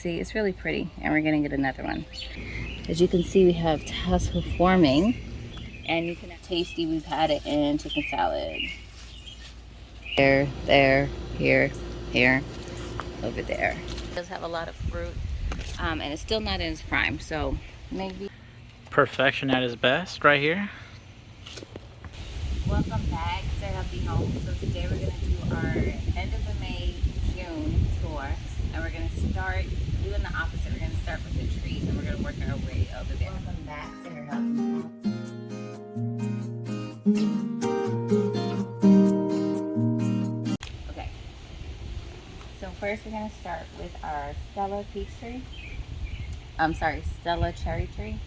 see, it's really pretty, and we're gonna get another one. As you can see, we have tassel forming, and you can have tasty. We've had it in chicken salad. There, here, over there. It does have a lot of fruit, and it's still not in its prime, so maybe. Perfection at its best right here. Welcome back to Healthy Home. So today we're going to do our end of the May, June tour, and we're going to start doing the opposite. We're going to start with the trees, and we're going to work our way over there. Welcome back to your Healthy Home. Okay, so first we're going to start with our Stella peach tree. Stella cherry tree,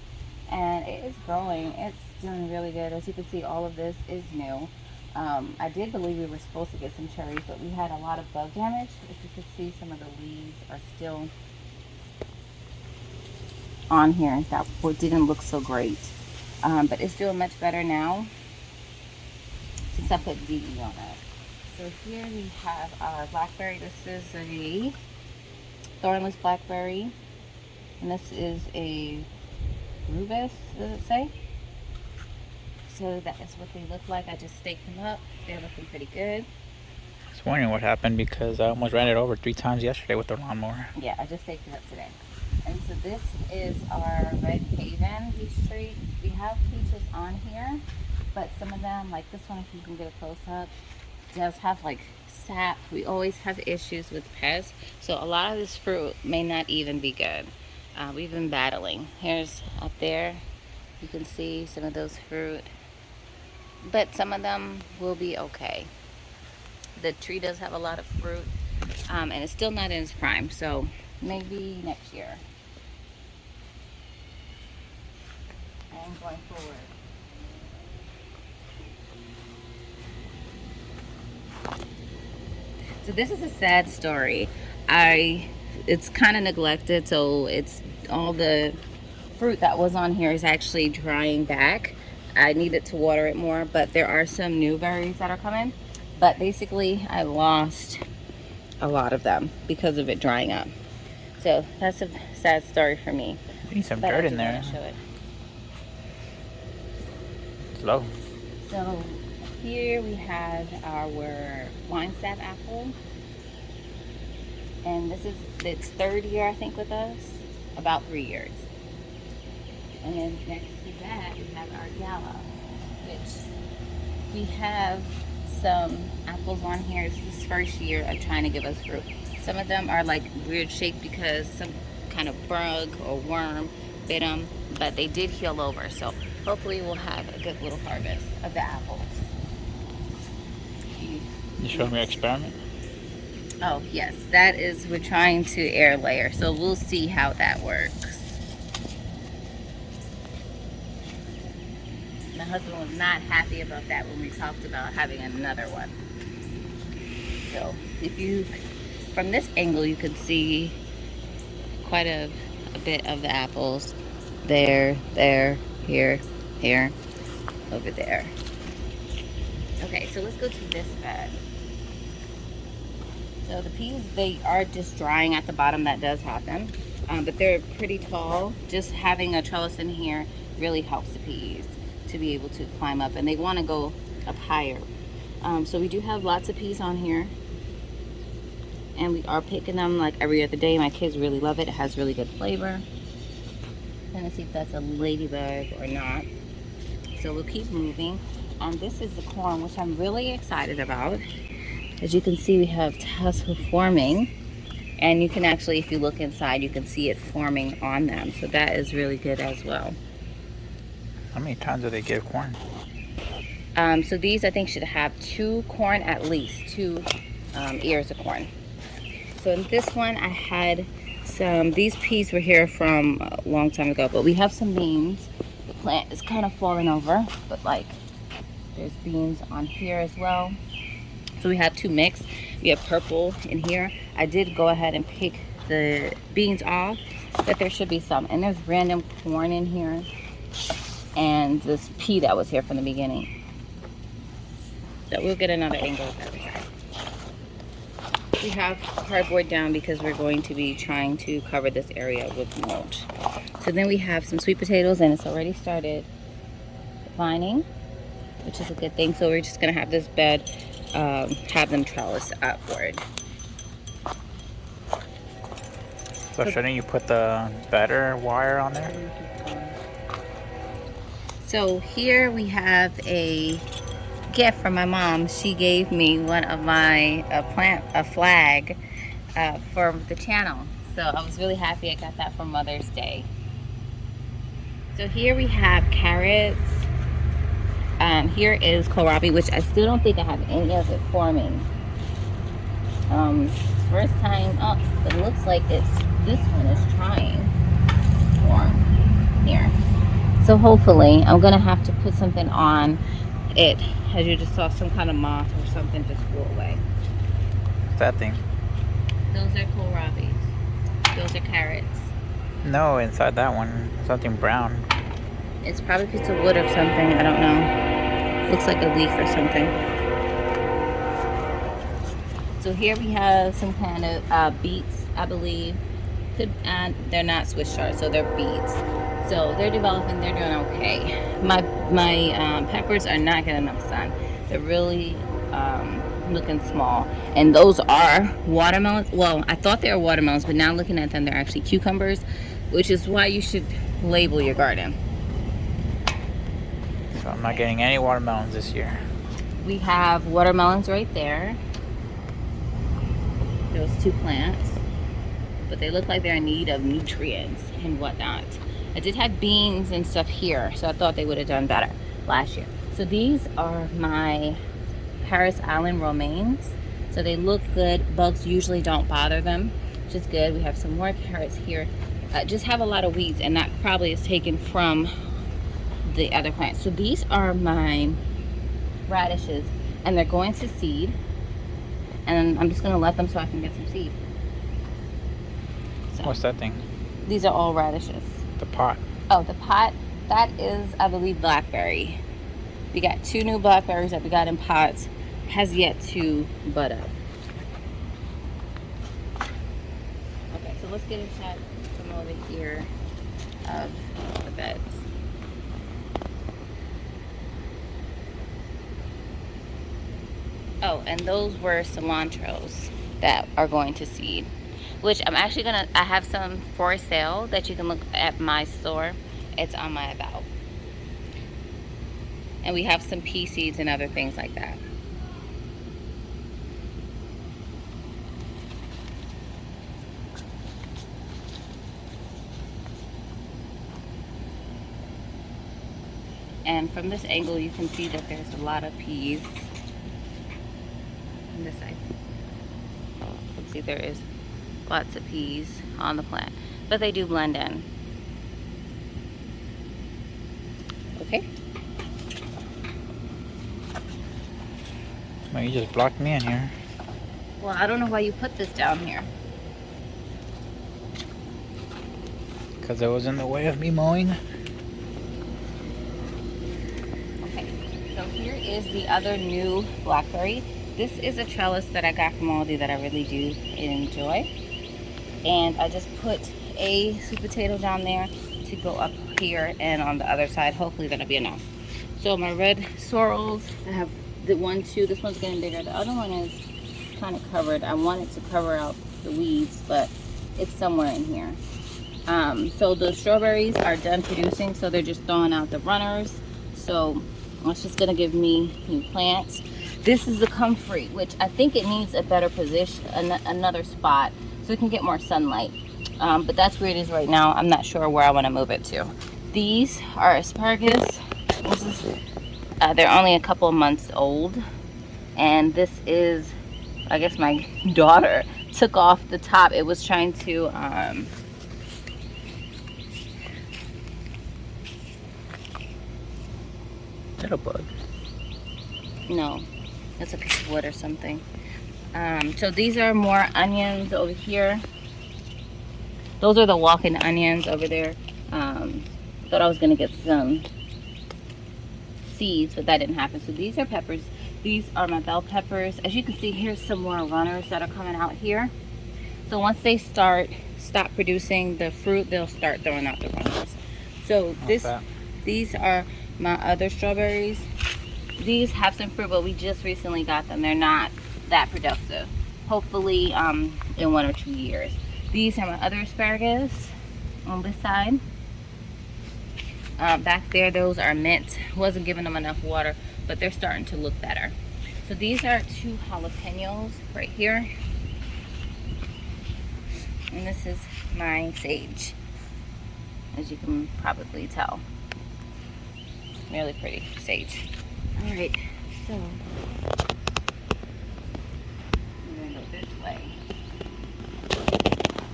and it is growing. It's doing really good. As you can see, all of this is new. I did believe we were supposed to get some cherries, but we had a lot of bug damage. If you could see, some of the leaves are still on here. That didn't look so great, but it's doing much better now since I put DE on it. So here we have our blackberry. This is a thornless blackberry, and this is a rubus, does it say? So that is what they look like. I just staked them up. They're looking pretty good. I was wondering what happened because I almost ran it over 3 times yesterday with the lawnmower. Yeah, I just staked it up today. And so this is our Red Haven peach tree. We have peaches on here, but some of them, like this one, if you can get a close up, does have like sap. We always have issues with pests, so a lot of this fruit may not even be good. We've been battling. Here's up there, you can see some of those fruit, but some of them will be okay. The tree does have a lot of fruit, and it's still not in its prime, so maybe next year. And going forward. So this is a sad story. It's kind of neglected, so it's all the fruit that was on here is actually drying back. I needed to water it more, but there are some new berries that are coming. But basically, I lost a lot of them because of it drying up. So that's a sad story for me. You need some dirt in there. Show it. It's low. So here we have our wine sap apple. And this is its 3rd year, I think, with us. About 3 years. And then next to that, we have our gala, which we have some apples on here. It's this first year of trying to give us fruit. Some of them are like weird shaped because some kind of bug or worm bit them, but they did heal over. So hopefully we'll have a good little harvest of the apples. You showed me your experiment? Oh yes, that is, we're trying to air layer, so we'll see how that works. My husband was not happy about that when we talked about having another one. So if you, from this angle, you could see quite a bit of the apples. There, here, over there. Okay, so let's go to this bed. So the peas, they are just drying at the bottom. That does happen, but they're pretty tall. Just having a trellis in here really helps the peas to be able to climb up, and they want to go up higher. So we do have lots of peas on here, and we are picking them like every other day. My kids really love it. It has really good flavor. Gonna see if that's a ladybug or not. So we'll keep moving. This is the corn, which I'm really excited about. As you can see, we have tassel forming, and you can actually, if you look inside, you can see it forming on them. So that is really good as well. How many times do they give corn? So these, I think, should have 2 corn, at least 2 ears of corn. So in this one, I had some, these peas were here from a long time ago, but we have some beans. The plant is kind of falling over, but like there's beans on here as well. So we have 2 mix. We have purple in here. I did go ahead and pick the beans off, but there should be some. And there's random corn in here, and this pea that was here from the beginning. So we'll get another angle of that. We have cardboard down because we're going to be trying to cover this area with mulch. So then we have some sweet potatoes, and it's already started vining, which is a good thing. So we're just gonna have this bed, have them trellis upward. So shouldn't you put the better wire on there? So here we have a gift from my mom. She gave me one of my a flag for the channel. So I was really happy I got that for Mother's Day. So here we have carrots. Here is kohlrabi, which I still don't think I have any of it forming. First time up, but it looks like this one is trying to form here. So hopefully I'm gonna have to put something on it. As you just saw, some kind of moth or something just flew away. What's that thing? Those are kohlrabi. Those are carrots. No, inside that one, something brown. It's probably a piece of wood or something. I don't know. Looks like a leaf or something. So here we have some kind of beets, I believe. They're not Swiss chard, so they're beets. So they're developing. They're doing okay. My peppers are not getting enough sun. They're really looking small. And those are watermelons. Well, I thought they were watermelons, but now looking at them, they're actually cucumbers, which is why you should label your garden. So I'm not getting any watermelons this year. We have watermelons right there. Those two plants. But they look like they're in need of nutrients and whatnot. I did have beans and stuff here, so I thought they would have done better last year. So these are my Paris Island romaines. So they look good. Bugs usually don't bother them, which is good. We have some more carrots here. Just have a lot of weeds, and that probably is taken from the other plants. So these are my radishes, and they're going to seed. And I'm just gonna let them so I can get some seed. So, What's that thing? these are all radishes. The pot. Oh, the pot, that is, I believe, blackberry. We got 2 new blackberries that we got in pots. Has yet to bud up. Okay, so let's get a shot from over here of the beds. Oh, and those were cilantros that are going to seed, which I'm actually gonna, I have some for sale that you can look at my store. It's on my about. And we have some pea seeds and other things like that. And from this angle, you can see that there's a lot of peas on this side. You can see there is lots of peas on the plant, but they do blend in. Okay. Well, you just blocked me in here. Well, I don't know why you put this down here. Because it was in the way of me mowing. Okay, so here is the other new blackberry. This is a trellis that I got from Aldi that I really do enjoy. And I just put a sweet potato down there to go up here and on the other side. Hopefully that'll be enough. So my red sorrels, I have the 1, 2. This one's getting bigger. The other one is kind of covered. I wanted to cover out the weeds, but it's somewhere in here. So the strawberries are done producing, so they're just throwing out the runners. So it's just gonna give me new plants. This is the comfrey, which I think it needs a better position, another spot, so it can get more sunlight. But that's where it is right now. I'm not sure where I want to move it to. These are asparagus. They're only a couple of months old, and this is, I guess my daughter took off the top. It was trying to Little bug. no, that's a piece of wood or something. So these are more onions over here. Those are the walking onions over there. Thought I was gonna get some seeds, but that didn't happen. So these are peppers. These are my bell peppers. As you can see, here's some more runners that are coming out here. So once they stop producing the fruit, they'll start throwing out the runners. So these are my other strawberries. These have some fruit, but we just recently got them. They're not that productive. Hopefully in 1 or 2 years. These are my other asparagus on this side. Back there, those are mint. Wasn't giving them enough water, but they're starting to look better. So these are 2 jalapenos right here. And this is my sage, as you can probably tell. Really pretty sage. All right, so we're gonna go this way.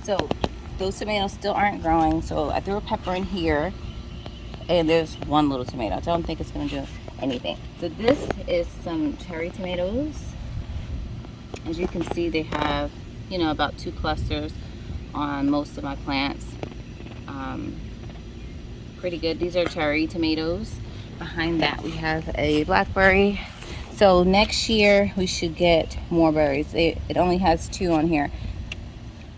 So those tomatoes still aren't growing, so I threw a pepper in here, and there's 1 little tomato. I don't think it's gonna do anything. So this is some cherry tomatoes. As you can see, they have, you know, about 2 clusters on most of my plants. Pretty good. These are cherry tomatoes. Behind that we have a blackberry. So next year we should get more berries. It only has 2 on here.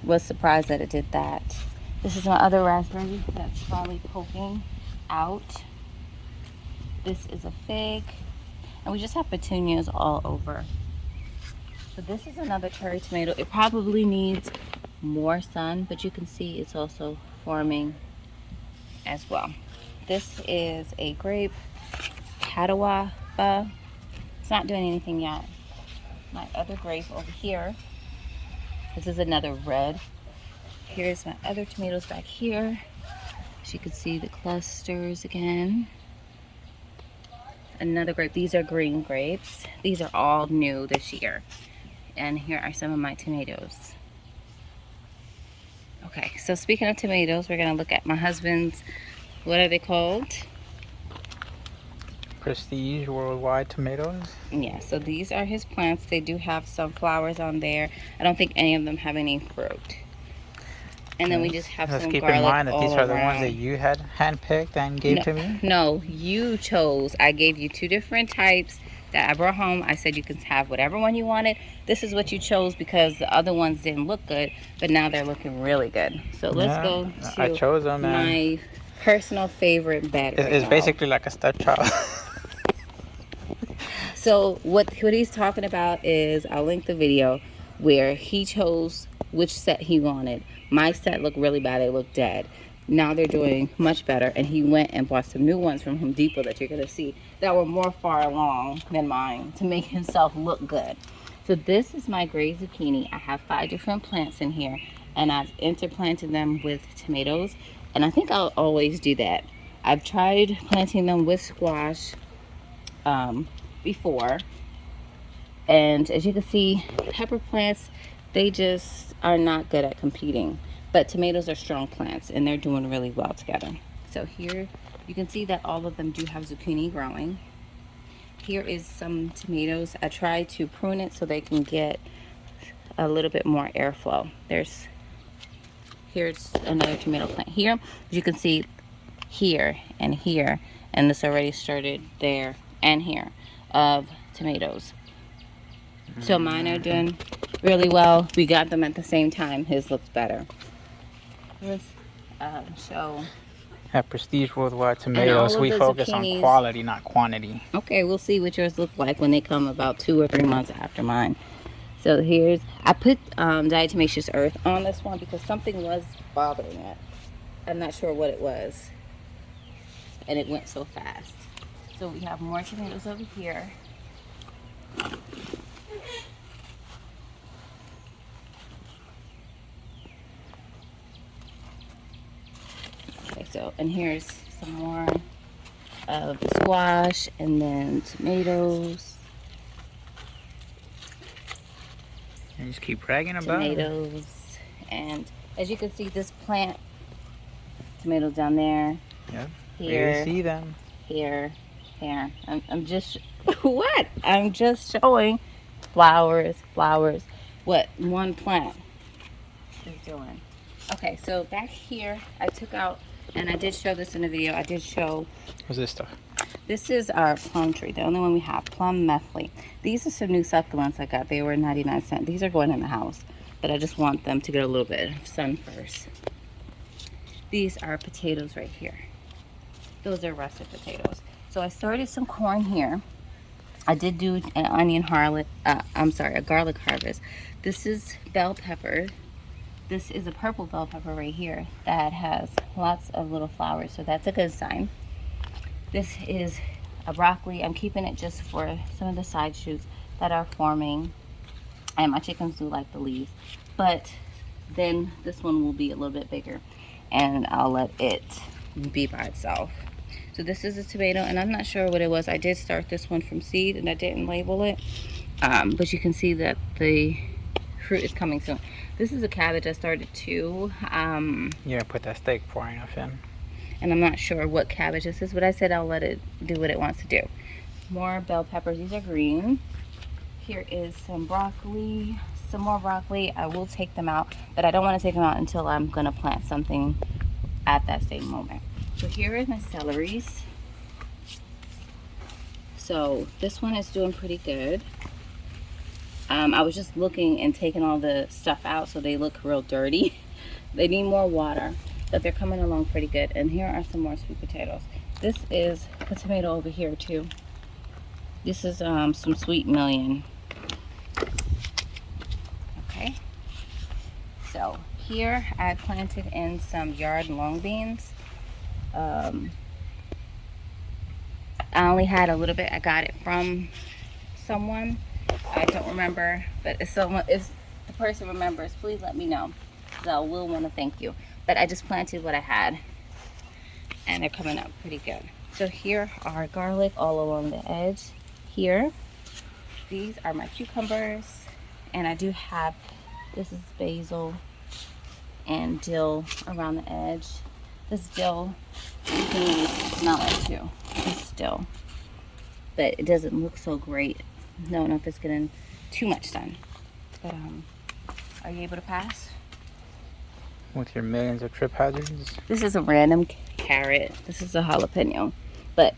Was surprised that it did that. This is my other raspberry that's finally poking out. This is a fig, and we just have petunias all over. So this is another cherry tomato. It probably needs more sun, but you can see it's also forming as well. This is a grape, Catawba. It's not doing anything yet. My other grape over here. This is another red. Here's my other tomatoes back here. As you can see, the clusters again. Another grape. These are green grapes. These are all new this year. And here are some of my tomatoes. Okay, so speaking of tomatoes, we're gonna look at my husband's, what are they called? Prestige Worldwide tomatoes. Yeah, so these are his plants. They do have some flowers on there. I don't think any of them have any fruit. And then we just have some garlic. Let's keep in mind that these are the around. ones that you had handpicked and gave to me. No, you chose. I gave you 2 different types that I brought home. I said you can have whatever one you wanted. This is what you chose because the other ones didn't look good, but now they're looking really good. So let's go to I chose them, my personal favorite bed. It's basically like a stepchild. So what he's talking about is, I'll link the video where he chose which set he wanted. My set looked really bad. They looked dead. Now they're doing much better, and he went and bought some new ones from Home Depot that you're going to see that were more far along than mine to make himself look good. So this is my gray zucchini. I have 5 different plants in here, and I've interplanted them with tomatoes, and I think I'll always do that. I've tried planting them with squash before, and as you can see, pepper plants, they just are not good at competing, but tomatoes are strong plants and they're doing really well together. So here you can see that all of them do have zucchini growing. Here is some tomatoes. I tried to prune it so they can get a little bit more airflow. Here's another tomato plant here. As you can see, here, and this already started there and here of tomatoes. So mine are doing really well. We got them at the same time. His looks better. Let's show. At Prestige Worldwide tomatoes, we focus on quality, not quantity. Okay, we'll see what yours look like when they come about 2 or 3 months after mine. So here's, I put diatomaceous earth on this one because something was bothering it. I'm not sure what it was. And it went so fast. So we have more tomatoes over here. Okay, so, and here's some more of the squash, and then tomatoes. And just keep bragging about tomatoes. And as you can see, this plant, tomatoes down there. Yep. Here. You see them. Here. Here. I'm just, what? I'm just showing flowers. What one plant is doing. Okay, so back here, I took out, and I did show this in the video, I did show. What's this stuff? This is our plum tree, the only one we have, plum methley. These are some new succulents I got. They were 99¢. These are going in the house, but I just want them to get a little bit of sun first. These are potatoes right here. Those are russet potatoes. So I started some corn here. I did do an onion harlot, a garlic harvest. This is bell pepper. This is a purple bell pepper right here that has lots of little flowers, so that's a good sign. This is a broccoli. I'm keeping it just for some of the side shoots that are forming, and my chickens do like the leaves. But then this one will be a little bit bigger, and I'll let it be by itself. So this is a tomato, and I'm not sure what it was. I did start this one from seed, and I didn't label it. But you can see that the fruit is coming soon. This is a cabbage I started too. Yeah, put that steak pouring off in. And I'm not sure what cabbage this is, but I said I'll let it do what it wants to do. More bell peppers. These are green. Here is some broccoli, some more broccoli. I will take them out, but I don't want to take them out until I'm going to plant something at that same moment. So here are my celeries. So this one is doing pretty good. I was just looking and taking all the stuff out, so they look real dirty. They need more water, but they're coming along pretty good. And here are some more sweet potatoes. This is a tomato over here too. This is some sweet million. Okay. So here I planted in some yard long beans. I only had a little bit. I got it from someone. I don't remember, but if the person remembers, please let me know. So I will want to thank you. But I just planted what I had, and they're coming up pretty good. So here are garlic all along the edge. Here, these are my cucumbers, and I do have, this is basil and dill around the edge. This dill, you can really smell it too. This dill, but it doesn't look so great. I don't know if it's getting too much sun. But are you able to pass? With your millions of trip hazards. This is a random carrot. This is a jalapeno. But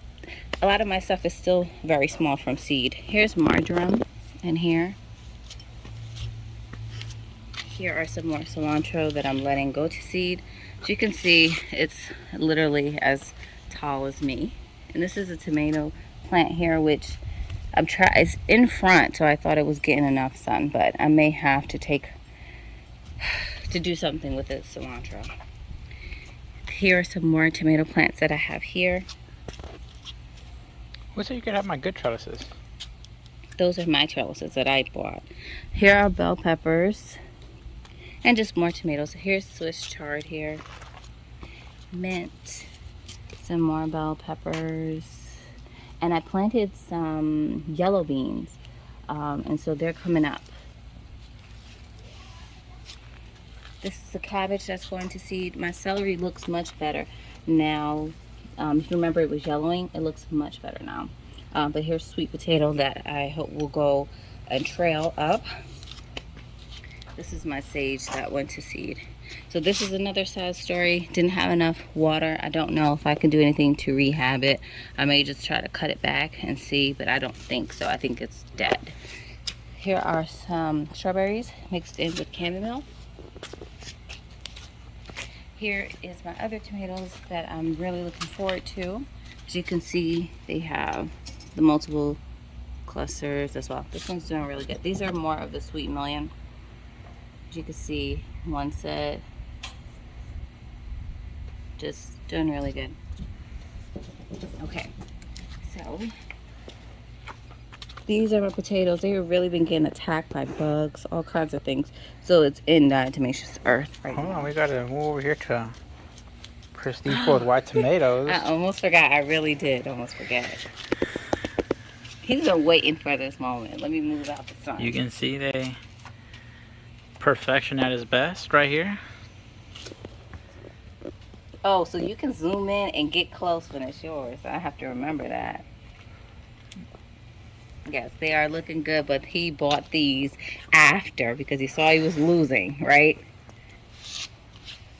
a lot of my stuff is still very small from seed. Here's marjoram in here. Here are some more cilantro that I'm letting go to seed. As you can see, it's literally as tall as me. And this is a tomato plant here, which it's in front, so I thought it was getting enough sun, but I may have to do something with the cilantro. Here are some more tomato plants that I have here. What's it you could have my good trellises? Those are my trellises that I bought. Here are bell peppers and just more tomatoes. Here's Swiss chard here. Mint. Some more bell peppers. And I planted some yellow beans, and so they're coming up. This is a cabbage that's going to seed. My celery looks much better now. If you remember, it was yellowing. It looks much better now. But here's sweet potato that I hope will go and trail up. This is my sage that went to seed. So this is another sad story. Didn't have enough water. I don't know if I can do anything to rehab it. I may just try to cut it back and see, but I don't think so. I think it's dead. Here are some strawberries mixed in with chamomile. Here is my other tomatoes that I'm really looking forward to. As you can see, they have the multiple clusters as well. This one's doing really good. These are more of the sweet million. As you can see, one set, just doing really good. Okay, so these are my potatoes. They've really been getting attacked by bugs, all kinds of things. So it's in diatomaceous earth right Hold now. on, we gotta move over here to pristine with white tomatoes. I almost forgot. I really did almost forget. He's been waiting for this moment. Let me move out the sun. You can see they perfection at its best right here. Oh, so you can zoom in and get close when it's yours. I have to remember that. Yes, they are looking good, but he bought these after because he saw he was losing, right?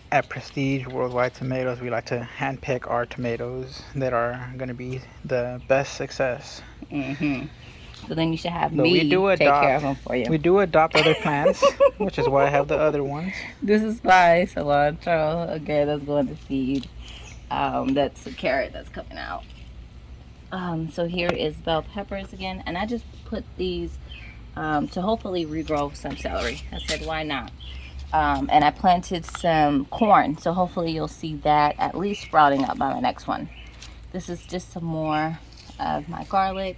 At Prestige Worldwide Tomatoes, we like to hand pick our tomatoes that are going to be the best success. So then you should have But me take care of them for you. we do adopt other plants, which is why I have the other ones. This is my cilantro. Again, that's going to seed. That's a carrot that's coming out. So here is bell peppers again. And I just put these to hopefully regrow some celery. I said, why not? And I planted some corn. So hopefully you'll see that at least sprouting up by my next one. This is just some more of my garlic,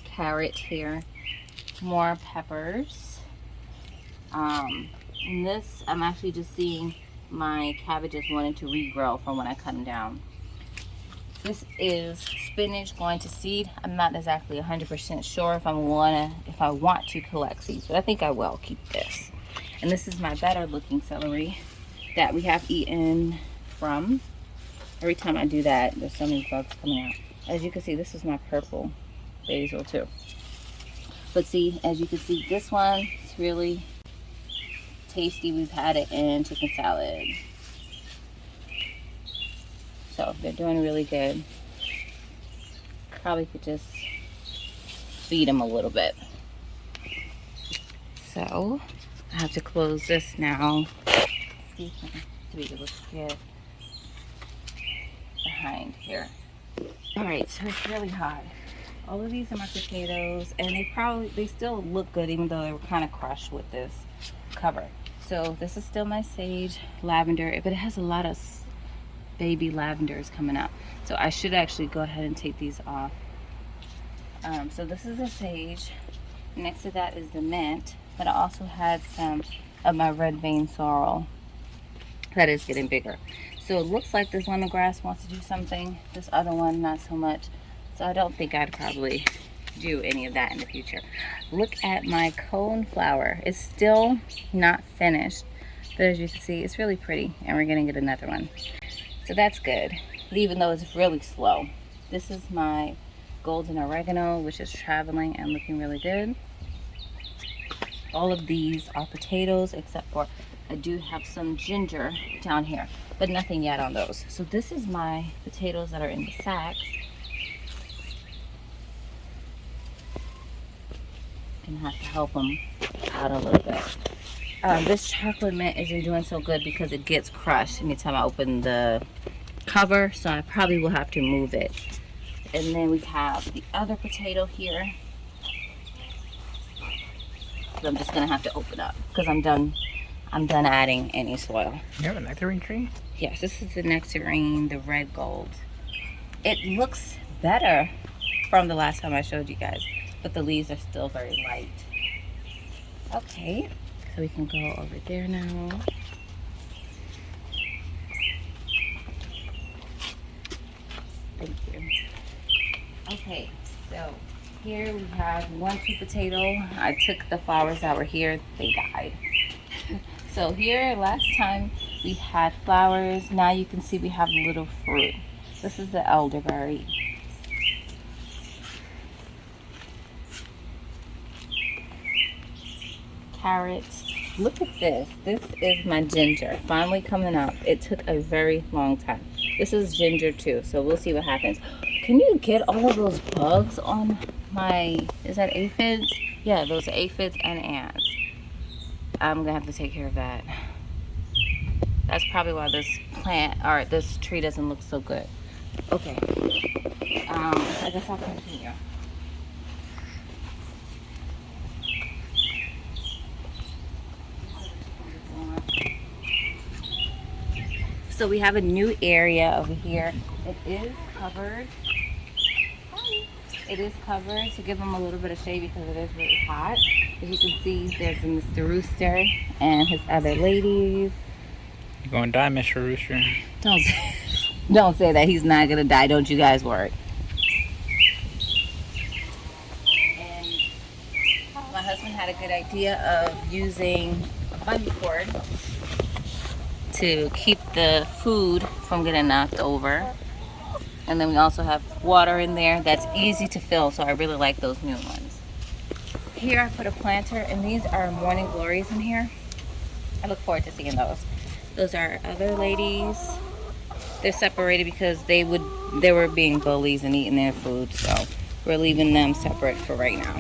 carrot here, more peppers. And this, I'm actually just seeing my cabbages wanting to regrow from when I cut them down. This is spinach going to seed. I'm not exactly 100% sure if I want to collect seeds, but I think I will keep this. And this is my better looking celery that we have eaten from. Every time I do that, there's so many bugs coming out. As you can see, this is my purple basil too. But see, as you can see, this one is really tasty. We've had it in chicken salad. So they're doing really good. Probably could just feed them a little bit. So I have to close this now. Excuse me, to be able to get behind here. All right, so it's really hot. All of these are my potatoes, and they still look good even though they were kind of crushed with this cover. So this is still my sage lavender, but it has a lot of baby lavenders coming up. So I should actually go ahead and take these off. So this is the sage. Next to that is the mint, but I also had some of my red vein sorrel that is getting bigger. So it looks like this lemongrass wants to do something. This other one, not so much. So I don't think I'd probably do any of that in the future. Look at my cone flower. It's still not finished, but as you can see, it's really pretty, and we're gonna get another one. So that's good, even though it's really slow. This is my golden oregano, which is traveling and looking really good. All of these are potatoes, except for I do have some ginger down here, but nothing yet on those. So this is my potatoes that are in the sacks. Gonna have to help them out a little bit. This chocolate mint isn't doing so good because it gets crushed anytime I open the cover, so I probably will have to move it. And then we have the other potato here. So I'm just gonna have to open up because I'm done adding any soil. You have a nectarine tree? Yes, this is the nectarine, the red gold. It looks better from the last time I showed you guys, but the leaves are still very light. Okay, so we can go over there now. Thank you. Okay, so here we have 1 2 potato. I took the flowers that were here, they died. So here, last time we had flowers. Now you can see we have little fruit. This is the elderberry. Carrots. Look at this. This is my ginger finally coming up. It took a very long time. This is ginger too, so we'll see what happens. Can you get all of those bugs on my, is that aphids? Yeah, those are aphids and ants. I'm gonna have to take care of that. That's probably why this plant or this tree doesn't look so good. Okay. I guess I'll continue. So we have a new area over here. It is covered. It is covered to give them a little bit of shade because it is really hot. As you can see, there's a Mr. Rooster and his other ladies. You're gonna die, Mr. Rooster. Don't say that. He's not gonna die. Don't you guys worry. And my husband had a good idea of using a bunny cord to keep the food from getting knocked over. And then we also have water in there that's easy to fill, so I really like those new ones. Here I put a planter, and these are morning glories in here. I look forward to seeing those. Those are other ladies. They're separated because they were being bullies and eating their food, so we're leaving them separate for right now.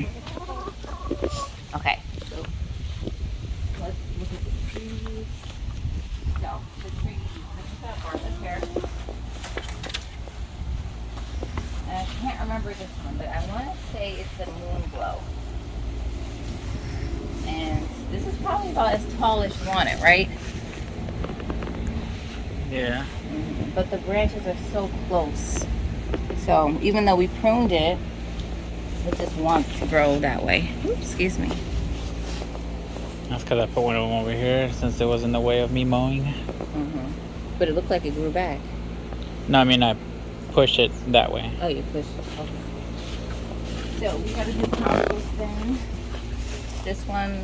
Okay, so let's look at the trees. So the trees, this is our Martha's here. And I can't remember this one, but I want to say it's a moon glow. And this is probably about as tall as you want it, right? Yeah. But the branches are so close. So even though we pruned it, it just wants to grow that way. Oops, excuse me. That's because I put one of them over here since it was in the way of me mowing. But it looked like it grew back. No, I mean I push it that way. Oh, you pushed it. Okay. So we gotta do composting. This one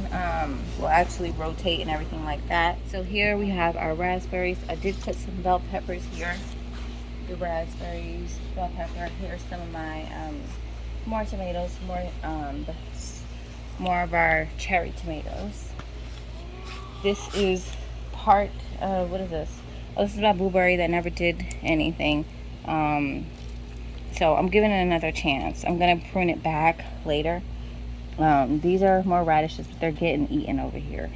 will actually rotate and everything like that. So here we have our raspberries. I did put some bell peppers here. The raspberries, bell pepper. Here's some of my more tomatoes, more of our cherry tomatoes. This is part of, what is this? Oh, this is my blueberry that never did anything. So I'm giving it another chance. I'm gonna prune it back later. These are more radishes, but they're getting eaten over here.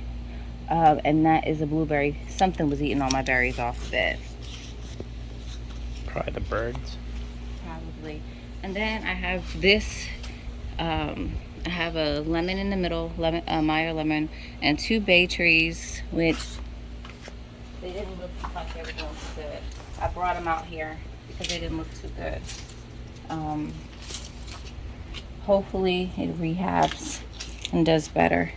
And that is a blueberry. Something was eating all my berries off of it. Probably the birds. Probably. And then I have this. I have a lemon in the middle, Meyer lemon, and 2 bay trees, which they didn't look like they were doing too good. I brought them out here because they didn't look too good. Hopefully it rehabs and does better.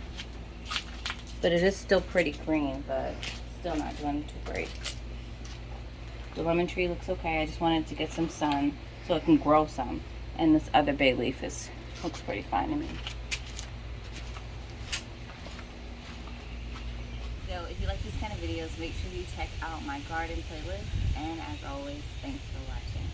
But it is still pretty green, but still not doing too great. The lemon tree looks okay. I just wanted to get some sun so it can grow some. And this other bay leaf looks pretty fine to me. So if you like these kind of videos, make sure you check out my garden playlist. And as always, thanks for watching.